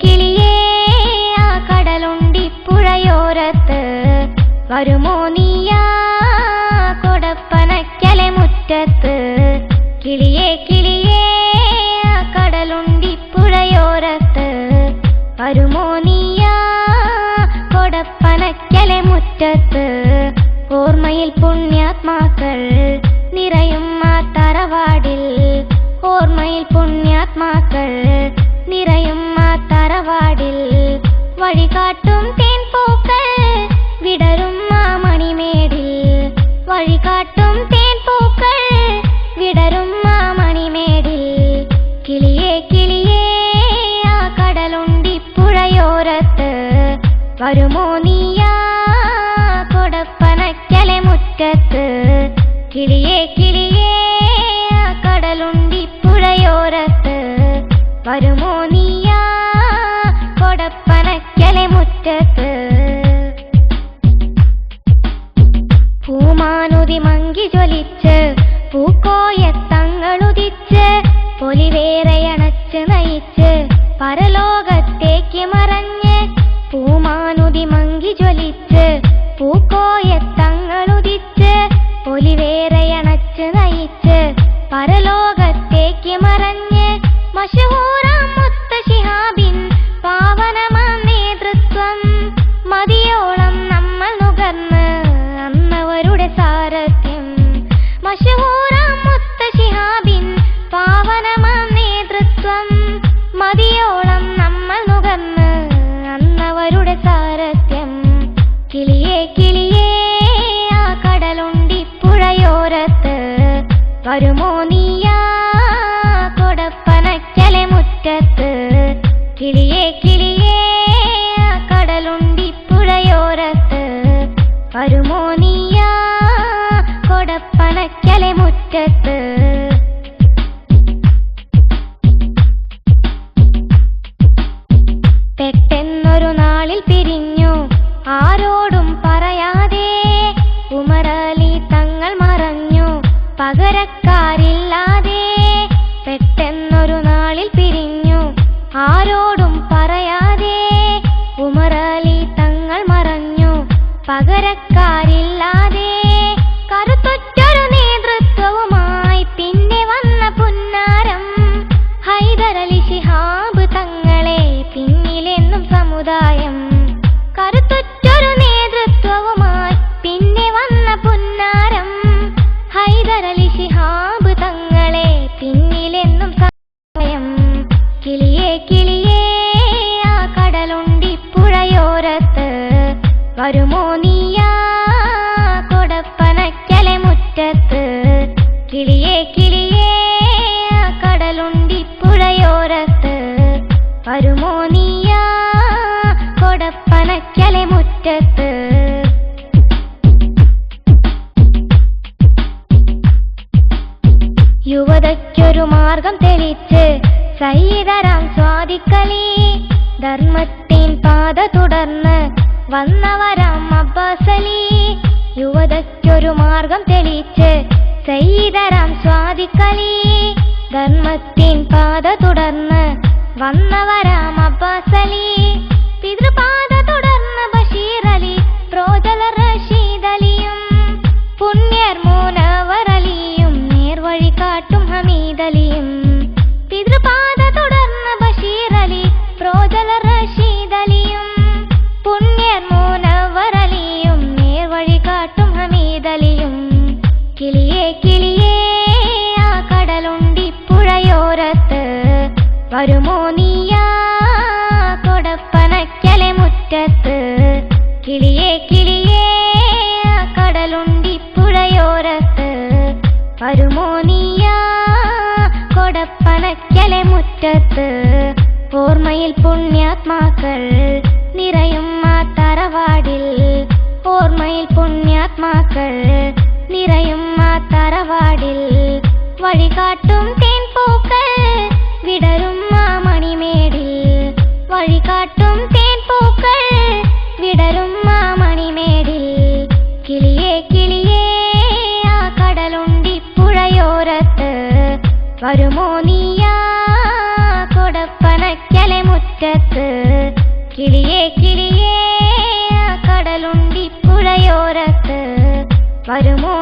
കിളിയേ ആ കടലുണ്ടിപ്പുഴയോരത്ത് വരുമോ നീയാ കൊടപ്പനക്കലെ മുറ്റത്ത്. കിളിയേ കിളിയേ ആ കടലുണ്ടിപ്പുഴയോരത്ത് വരുമോ നീയാ കൊടപ്പനക്കലെ മുറ്റത്ത്. ഓർമ്മയിൽ പുണ്യാത്മാക്കൾ നിറയും ആ തറവാടിൽ, ഓർമ്മയിൽ പുണ്യാത്മാക്കൾ നിറയും ആ തറവാടിൽ. വഴികാട്ടും തേൻപൂക്കൾ വിടരും ആ മണിമേടിൽ, വഴികാട്ടും തേൻപൂക്കൾ വിടരും ആ മണിമേടിൽ. കിളിയേ കിളിയേ ആ കടലുണ്ടിപ്പുഴയോരത്ത് വരുമോ നീയാ കൊടപ്പനക്കലെ മുറ്റത്ത്. കിളിയേ കിളിയേ ആ കടലുണ്ടിപ്പുഴയോരത്ത് വരുമോ നീയാ കൊടപ്പനക്കലെ മുറ്റത്ത്. പൂമാനുതി മങ്കി ജ്വലിച്ച് പൂക്കോയത്തങ്ങളുദിച്ച് പൊലിവേറെയണച്ച് നയിച്ച് പരലോകത്തേക്ക് മറഞ്ഞ്. പൂമാനുതി മങ്കി ജ്വലിച്ച് പൂക്കോയത്തങ്ങളുദിച്ച് പൊലിവേറെയണച്ച് നയിച്ച് പരലോകത്തേക്ക് മറഞ്ഞ്. മശഹൂറാം മുത്ത ശിഹാബിൻ പാവനമാം നേതൃത്വം മതിയോളം നമ്മൾ നുകർന്ന് അന്നവരുടെ സാരഥ്യം. മശഹൂറാം മുത്ത ശിഹാബിൻ പാവനമാം നേതൃത്വം മതിയോളം നമ്മൾ നുകർന്ന് അന്നവരുടെ സാരഥ്യം. കിളിയേ കിളിയേ ആ കടലുണ്ടിപ്പുഴയോരത്ത് വരുമോ നീയാ കൊടപ്പനക്കലെ മുറ്റത്ത്. കിളിയേ കിളിയേ ആ കടലുണ്ടിപ്പുഴയോരത്ത് വരുമോ നീയാ കൊടപ്പനക്കലെ മുറ്റത്ത്. പെട്ടെന്നൊരു നാളിൽ പിരിഞ്ഞു ആരോടും പറയാതെ ഉമറലി തങ്ങൾ മറഞ്ഞു പകരക്കാരില്ലാതെ. പെട്ടെന്നൊരു നാളിൽ പിരിഞ്ഞു ആരോടും പറയാതെ ഉമറലി തങ്ങൾ മറഞ്ഞു പകരക്കാരില്ലാതെ. കരുത്തുറ്റൊരു നേതൃത്വവുമായി പിന്നെ വന്ന പുന്നാരം ഹൈദരലി ശിഹാബ് തങ്ങളെ പിന്നിലെന്നും സമുദായം. കരുത്തുറ്റൊരു നേതൃത്വവുമായി പിന്നെ വന്ന പുന്നാരം ഹൈദരലി ശിഹാബ് തങ്ങളെ പിന്നിലെന്നും സമുദായം. കിളിയേ കിളിയേ ആ കടലുണ്ടിപ്പുഴയോരത്ത് വരുമോ നീയാ കൊടപ്പനക്കലെ മുറ്റത്ത്. കിളിയേ കിളിയേ ആ കടലുണ്ടിപ്പുഴയോരത്ത് വരുമോ നീയാ കൊടപ്പനക്കലെ മുറ്റത്ത്. യുവതയ്ക്കൊരു മാർഗം തെളിച്ച് സയ്യിദരാം സ്വാദിഖലി ധർമ്മത്തിൻ പാത തുടർന്ന് വന്നവരാം അബ്ബാസലി. യുവതയ്ക്കൊരു മാർഗം തെളിച്ച് സയ്യിദരാം സ്വാദിഖലി ധർമ്മത്തിൻ പാത തുടർന്ന് വന്നവരാം അബ്ബാസലി. പിതൃപാത തുടർന്ന് ബഷീർ അലി റോജൽ റഷീദ് അലിയും പുണ്യർ മൂനവർ അലിയും നേർവഴി കാട്ടും ഹമീദ് അലിയും. പിതൃപാത തുടർന്ന് ബഷീർ അലി റോജൽ റഷീദ് അലിയും പുണ്യർ മൂനവർ അലിയും നേർവഴി കാട്ടും ഹമീദ് അലിയും. കിളിയേ കിളിയേ ആ കടലുണ്ടിപ്പുഴയോരത്ത് വരുമോ നീയാ കൊടപ്പനക്കലെ മുറ്റത്ത്. കിളിയേ കിളിയേ ആ കടലുണ്ടിപ്പുഴയോരത്ത് വരുമോ നീയാ കൊടപ്പനക്കലെ മുറ്റത്ത്. ഓർമ്മയിൽ പുണ്യാത്മാക്കൾ നിറയും ആ തറവാടിൽ, ഓർമ്മയിൽ പുണ്യാത്മാക്കൾ നിറയും ആ തറവാടിൽ. വഴികാട്ടും തേൻപൂക്കൾ വിടരും ആ മണിമേടിൽ, വഴികാട്ടും തേൻപൂക്കൾ വിടരും ആ മണിമേടിൽ. കിളിയേ കിളിയേ ആ കടലുണ്ടിപ്പുഴയോരത്ത് വരുമോ നീയാ കൊടപ്പനക്കലെ മുറ്റത്ത്. മുറ്റത്ത് കിളിയേ കിളിയേ കടലുണ്ടി പുഴയോരത്ത് വരുമോ